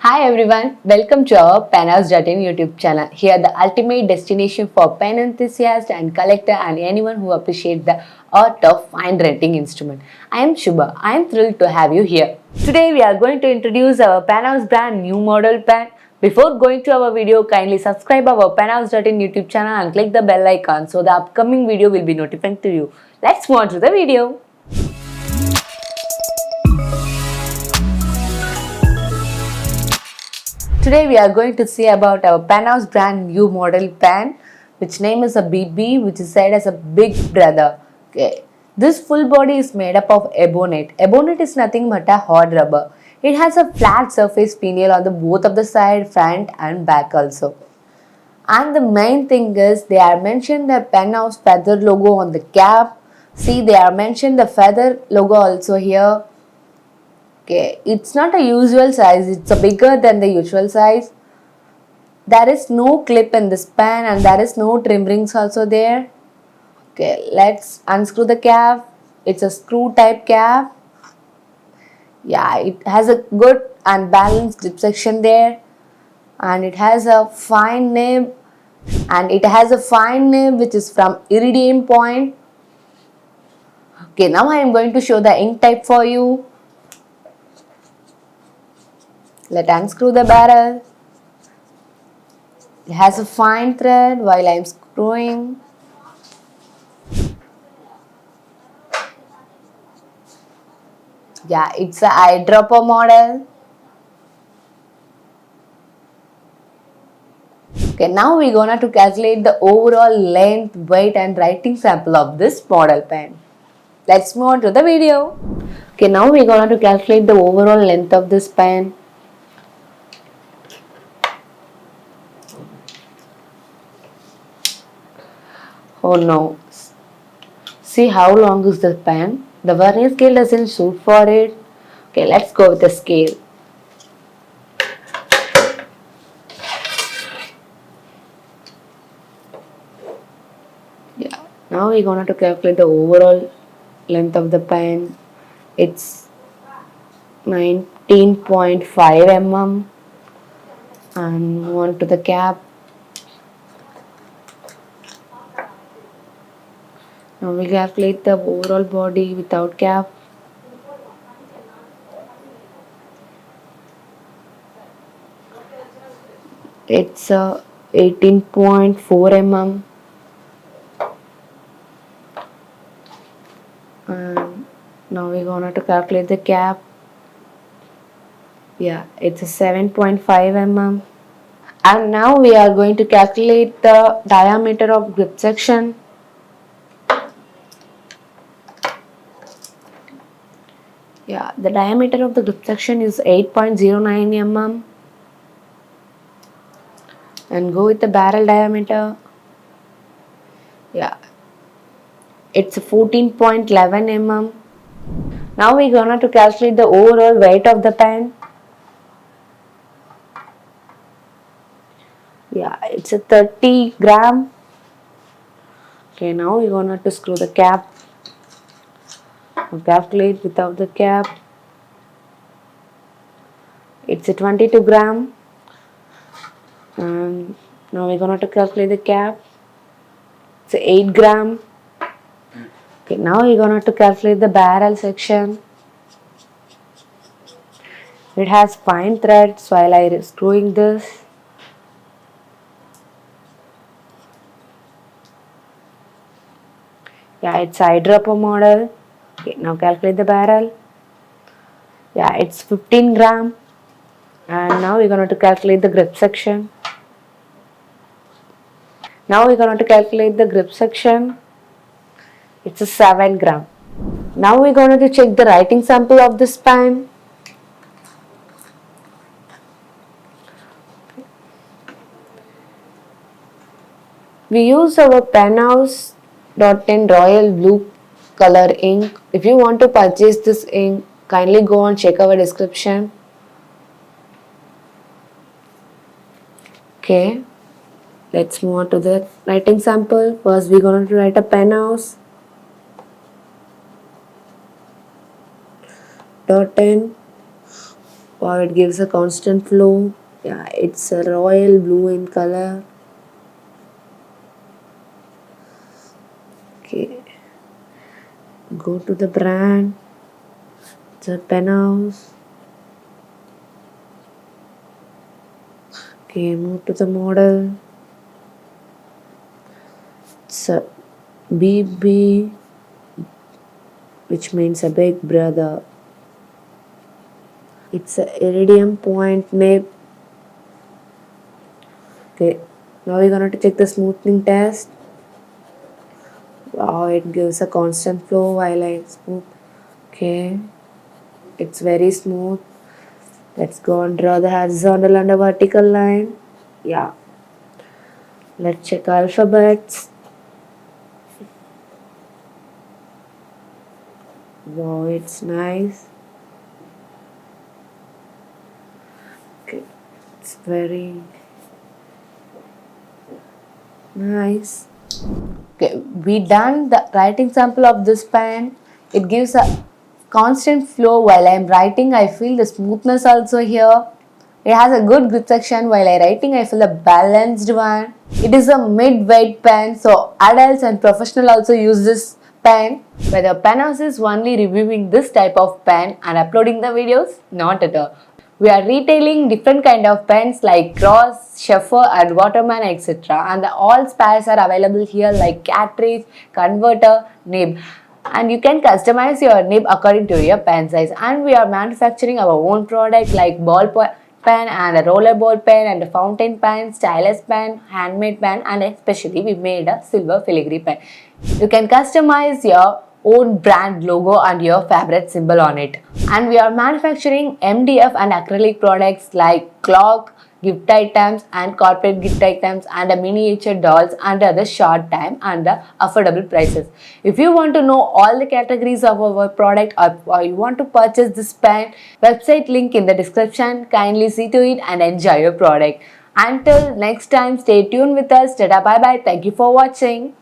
Hi everyone, welcome to our Penhouse.in YouTube channel. Here the ultimate destination for pen enthusiast and collector and anyone who appreciates the art of fine writing instrument. I am Shubha. I am thrilled to have you here. Today we are going to introduce our Penhouse brand new model pen. Before going to our video, kindly subscribe our Penhouse.in YouTube channel and click the bell icon so the upcoming video will be notified to you. Let's move on to the video. Today we are going to see about our Penhouse brand new model pen, which name is a BB, which is said as a big brother. Okay. This full body is made up of ebonite. Ebonite is nothing but a hard rubber. It has a flat surface finial on the both of the side, front and back also. And the main thing is they are mentioned the Penhouse feather logo on the cap. See, they are mentioned the feather logo also here. Okay, it's not a usual size, it's a bigger than the usual size. There is no clip in this pen and there is no trim rings also there. Okay, let's unscrew the cap. It's a screw type cap. Yeah, it has a good and balanced dip section there. And it has a fine nib. And it has a fine nib which is from Iridium point. Okay, now I am going to show the ink type for you. Let's unscrew the barrel. It has a fine thread while I am screwing. Yeah, it's a eyedropper model. Okay, now we're gonna to calculate the overall length, weight and writing sample of this model pen. Let's move on to the video. Okay, now we're gonna to calculate the overall length of this pen. Oh no. See how long is the pen? The vernier scale doesn't suit for it. Okay, let's go with the scale. Yeah, now we're going to calculate the overall length of the pen. It's 19.5 mm and move on to the cap. Now we calculate the overall body without cap. It's 18.4 mm. And now we're gonna to calculate the cap. Yeah, it's a 7.5 mm. And now we are going to calculate the diameter of grip section. Yeah, the diameter of the grip section is 8.09 mm. And go with the barrel diameter. Yeah, it's 14.11 mm. Now we're gonna to calculate the overall weight of the pen. Yeah, it's a 30 gram. Okay, now we're gonna to screw the cap. Calculate without the cap. It's a 22 gram. And now we're gonna to calculate the cap. It's a 8 gram. Okay, now we're gonna to calculate the barrel section. It has fine threads while I am screwing this. Yeah, it's eyedropper model. Okay, now calculate the barrel. Yeah, it's 15 gram. And now we're going to calculate the grip section. Now we're going to calculate the grip section. It's a 7 gram. Now we're going to check the writing sample of this pen. We use our Penhouse.in royal blue color ink. If you want to purchase this ink, kindly go and check our description. Okay, let's move on to the writing sample. First, we're going to write a Penhouse.in Wow, it gives a constant flow. Yeah, it's a royal blue in color. Okay, go to the brand, the pen house. Okay, move to the model. It's a BB, which means a big brother. It's a iridium point nib. Okay, now we're gonna check the smoothing test. Wow, it gives a constant flow while I smooth. Okay, it's very smooth. Let's go and draw the horizontal and the vertical line. Yeah, let's check alphabets. Wow, it's nice. Okay, it's very nice. Okay, we done the writing sample of this pen. It gives a constant flow while I am writing. I feel the smoothness also here. It has a good grip section while I writing. I feel a balanced one. It is a mid-weight pen, so adults and professional also use this pen. Whether pen house is only reviewing this type of pen and uploading the videos, not at all. We are retailing different kind of pens like Cross, Sheffer and Waterman etc. And all spares are available here like cartridge, converter, nib. And you can customize your nib according to your pen size. And we are manufacturing our own product like pen and a rollerball pen and a fountain pen, stylus pen, handmade pen, and especially we made a silver filigree pen. You can customize your own brand logo and your favorite symbol on it. And we are manufacturing MDF and acrylic products like clock, gift items and corporate gift items and a miniature dolls under the short time and the affordable prices. If you want to know all the categories of our product or you want to purchase this pen, website link in the description. Kindly see to it and enjoy your product. Until next time, stay tuned with us. Tada, bye bye. Thank you for watching.